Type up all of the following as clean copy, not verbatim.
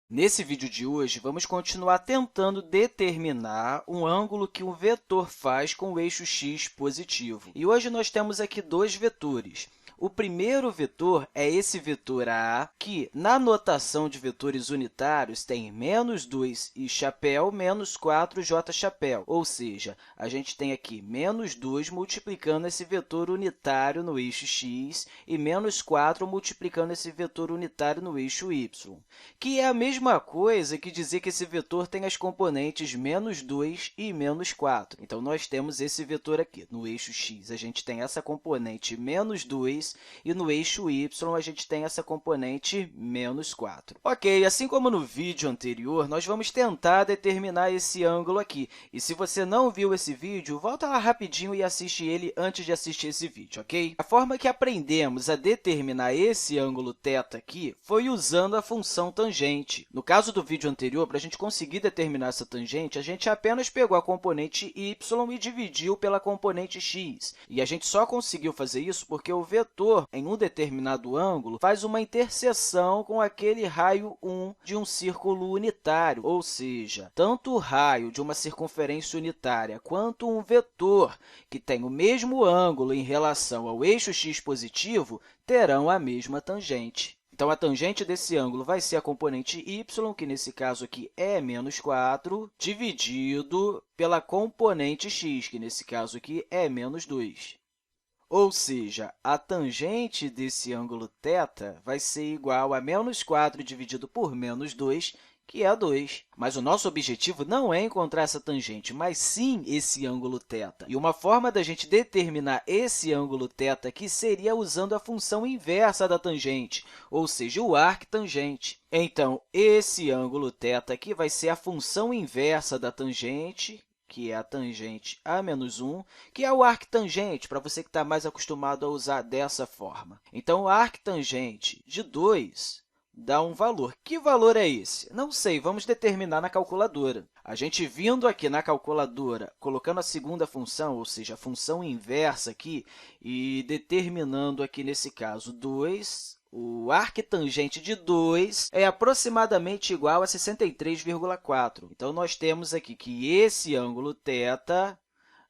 Nesse vídeo de hoje, vamos continuar tentando determinar um ângulo que um vetor faz com o eixo x positivo. E hoje nós temos aqui dois vetores. O primeiro vetor é esse vetor A, que, na notação de vetores unitários, tem -2 i chapéu menos 4j chapéu. Ou seja, a gente tem aqui -2 multiplicando esse vetor unitário no eixo x e menos 4 multiplicando esse vetor unitário no eixo y, que é a mesma coisa que dizer que esse vetor tem as componentes -2 e -4. Então, nós temos esse vetor aqui. No eixo x, a gente tem essa componente -2 e no eixo y, a gente tem essa componente -4. Ok, assim como no vídeo anterior, nós vamos tentar determinar esse ângulo aqui. E se você não viu esse vídeo, volta lá rapidinho e assiste ele antes de assistir esse vídeo, ok? A forma que aprendemos a determinar esse ângulo θ aqui foi usando a função tangente. No caso do vídeo anterior, para a gente conseguir determinar essa tangente, a gente apenas pegou a componente y e dividiu pela componente x. E a gente só conseguiu fazer isso porque o vetor em um determinado ângulo faz uma interseção com aquele raio 1 de um círculo unitário, ou seja, tanto o raio de uma circunferência unitária quanto um vetor que tem o mesmo ângulo em relação ao eixo x positivo terão a mesma tangente. Então, a tangente desse ângulo vai ser a componente y, que nesse caso aqui é -4, dividido pela componente x, que nesse caso aqui é -2. Ou seja, a tangente desse ângulo θ vai ser igual a -4 dividido por -2, que é 2. Mas o nosso objetivo não é encontrar essa tangente, mas sim esse ângulo θ. E uma forma da gente determinar esse ângulo θ aqui seria usando a função inversa da tangente, ou seja, o arctangente. Então, esse ângulo θ aqui vai ser a função inversa da tangente, que é a tangente a menos 1, que é o arctangente, para você que está mais acostumado a usar dessa forma. Então, o arctangente de 2 dá um valor. Que valor é esse? Não sei, vamos determinar na calculadora. A gente vindo aqui na calculadora, colocando a segunda função, ou seja, a função inversa aqui, e determinando aqui, nesse caso, 2, o arctangente de 2 é aproximadamente igual a 63,4. Então, nós temos aqui que esse ângulo θ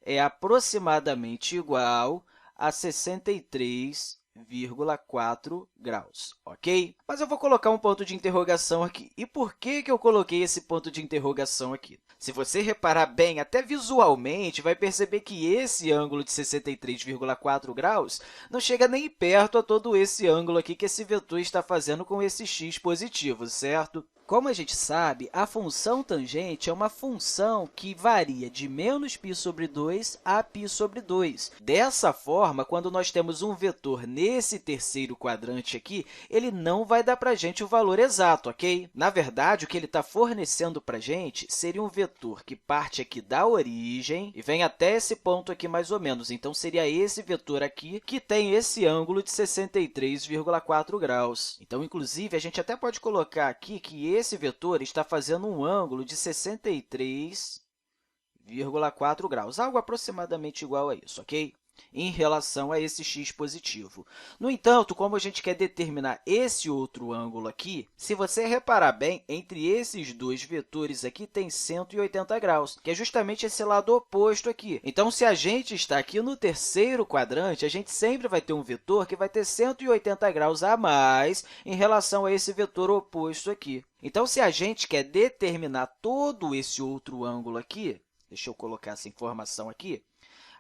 é aproximadamente igual a 63,4 graus, ok? Mas eu vou colocar um ponto de interrogação aqui. E por que eu coloquei esse ponto de interrogação aqui? Se você reparar bem, até visualmente, vai perceber que esse ângulo de 63,4 graus não chega nem perto a todo esse ângulo aqui que esse vetor está fazendo com esse x positivo, certo? Como a gente sabe, a função tangente é uma função que varia de -π sobre 2 a π sobre 2. Dessa forma, quando nós temos um vetor nesse terceiro quadrante aqui, ele não vai dar para a gente o valor exato, ok? Na verdade, o que ele está fornecendo para a gente seria um vetor que parte aqui da origem e vem até esse ponto aqui mais ou menos. Então, seria esse vetor aqui que tem esse ângulo de 63,4 graus. Então, inclusive, a gente até pode colocar aqui que esse vetor está fazendo um ângulo de 63,4 graus, algo aproximadamente igual a isso, ok? Em relação a esse x positivo. No entanto, como a gente quer determinar esse outro ângulo aqui, se você reparar bem, entre esses dois vetores aqui tem 180 graus, que é justamente esse lado oposto aqui. Então, se a gente está aqui no terceiro quadrante, a gente sempre vai ter um vetor que vai ter 180 graus a mais em relação a esse vetor oposto aqui. Então, se a gente quer determinar todo esse outro ângulo aqui, deixa eu colocar essa informação aqui,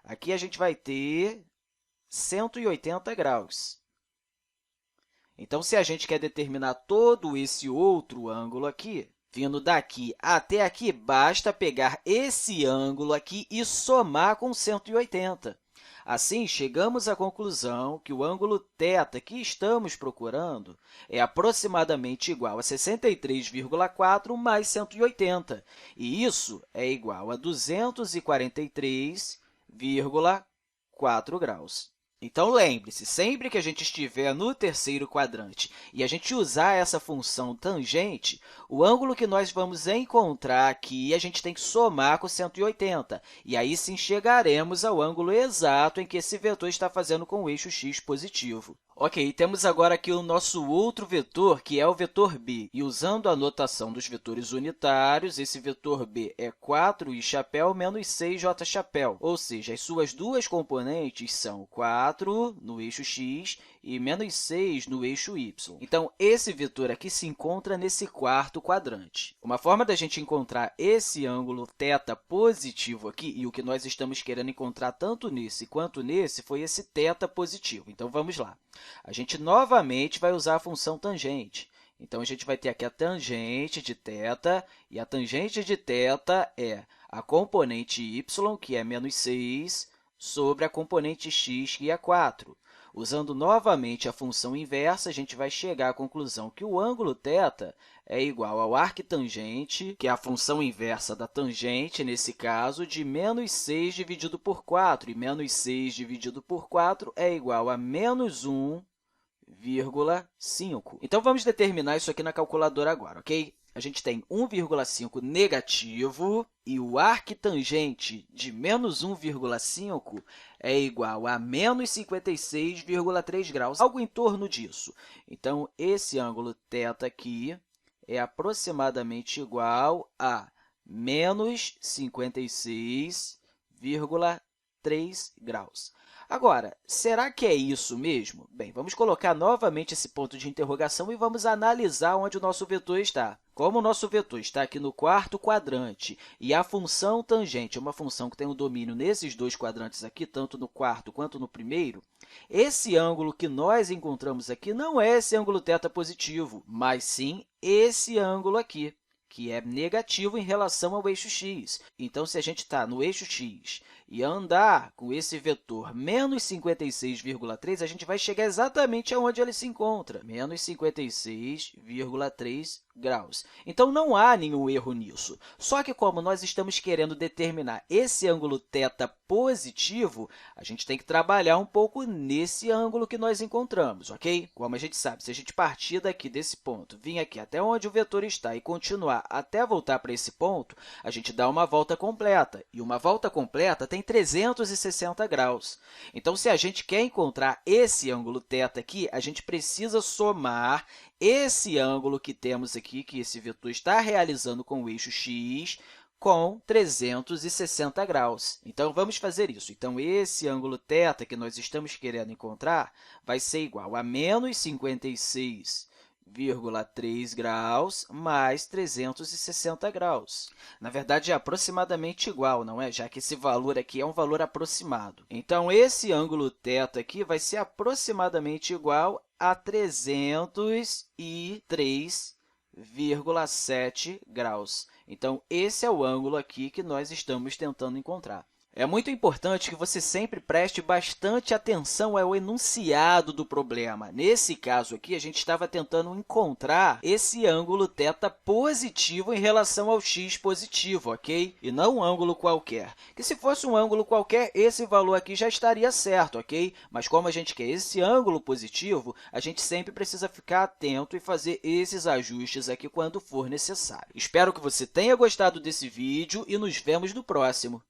aqui a gente vai ter 180 graus. Então, se a gente quer determinar todo esse outro ângulo aqui, vindo daqui até aqui, basta pegar esse ângulo aqui e somar com 180. Assim, chegamos à conclusão que o ângulo θ que estamos procurando é aproximadamente igual a 63,4 mais 180, e isso é igual a 243,4 graus. Então, lembre-se, sempre que a gente estiver no terceiro quadrante e a gente usar essa função tangente, o ângulo que nós vamos encontrar aqui, a gente tem que somar com 180, e aí sim chegaremos ao ângulo exato em que esse vetor está fazendo com o eixo x positivo. Ok, temos agora aqui o nosso outro vetor, que é o vetor b. E usando a notação dos vetores unitários, esse vetor b é 4i chapéu menos 6j chapéu. Ou seja, as suas duas componentes são 4 no eixo x e menos 6 no eixo y. Então, esse vetor aqui se encontra nesse quarto quadrante. Uma forma da gente encontrar esse ângulo θ positivo aqui, e o que nós estamos querendo encontrar tanto nesse quanto nesse, foi esse θ positivo. Então, vamos lá. A gente novamente vai usar a função tangente. Então, a gente vai ter aqui a tangente de θ, e a tangente de θ é a componente y, que é menos 6, sobre a componente x, que é 4. Usando novamente a função inversa, a gente vai chegar à conclusão que o ângulo θ é igual ao arctangente, que é a função inversa da tangente, nesse caso, de menos 6 dividido por 4. E menos 6 dividido por 4 é igual a menos 1,5. Então, vamos determinar isso aqui na calculadora agora, ok? A gente tem 1,5 negativo e o arctangente de menos 1,5 é igual a menos 56,3 graus, algo em torno disso. Então, esse ângulo θ aqui é aproximadamente igual a menos 56,3 graus. Agora, será que é isso mesmo? Bem, vamos colocar novamente esse ponto de interrogação e vamos analisar onde o nosso vetor está. Como o nosso vetor está aqui no quarto quadrante e a função tangente é uma função que tem um domínio nesses dois quadrantes aqui, tanto no quarto quanto no primeiro, esse ângulo que nós encontramos aqui não é esse ângulo θ positivo, mas sim esse ângulo aqui, que é negativo em relação ao eixo x. Então, se a gente está no eixo x e andar com esse vetor menos 56,3, a gente vai chegar exatamente aonde ele se encontra, menos 56,3 graus. Então, não há nenhum erro nisso. Só que, como nós estamos querendo determinar esse ângulo θ positivo, a gente tem que trabalhar um pouco nesse ângulo que nós encontramos, ok? Como a gente sabe, se a gente partir daqui desse ponto, vir aqui até onde o vetor está e continuar até voltar para esse ponto, a gente dá uma volta completa. E uma volta completa tem 360 graus. Então, se a gente quer encontrar esse ângulo θ aqui, a gente precisa somar esse ângulo que temos aqui, que esse vetor está realizando com o eixo x, com 360 graus. Então, vamos fazer isso. Então, esse ângulo θ que nós estamos querendo encontrar vai ser igual a menos 56,3 graus mais 360 graus. Na verdade, é aproximadamente igual, não é? Já que esse valor aqui é um valor aproximado. Então, esse ângulo θ aqui vai ser aproximadamente igual a 303,7 graus. Então, esse é o ângulo aqui que nós estamos tentando encontrar. É muito importante que você sempre preste bastante atenção ao enunciado do problema. Nesse caso aqui, a gente estava tentando encontrar esse ângulo θ positivo em relação ao x positivo, ok? E não um ângulo qualquer. Que se fosse um ângulo qualquer, esse valor aqui já estaria certo, ok? Mas como a gente quer esse ângulo positivo, a gente sempre precisa ficar atento e fazer esses ajustes aqui quando for necessário. Espero que você tenha gostado desse vídeo e nos vemos no próximo.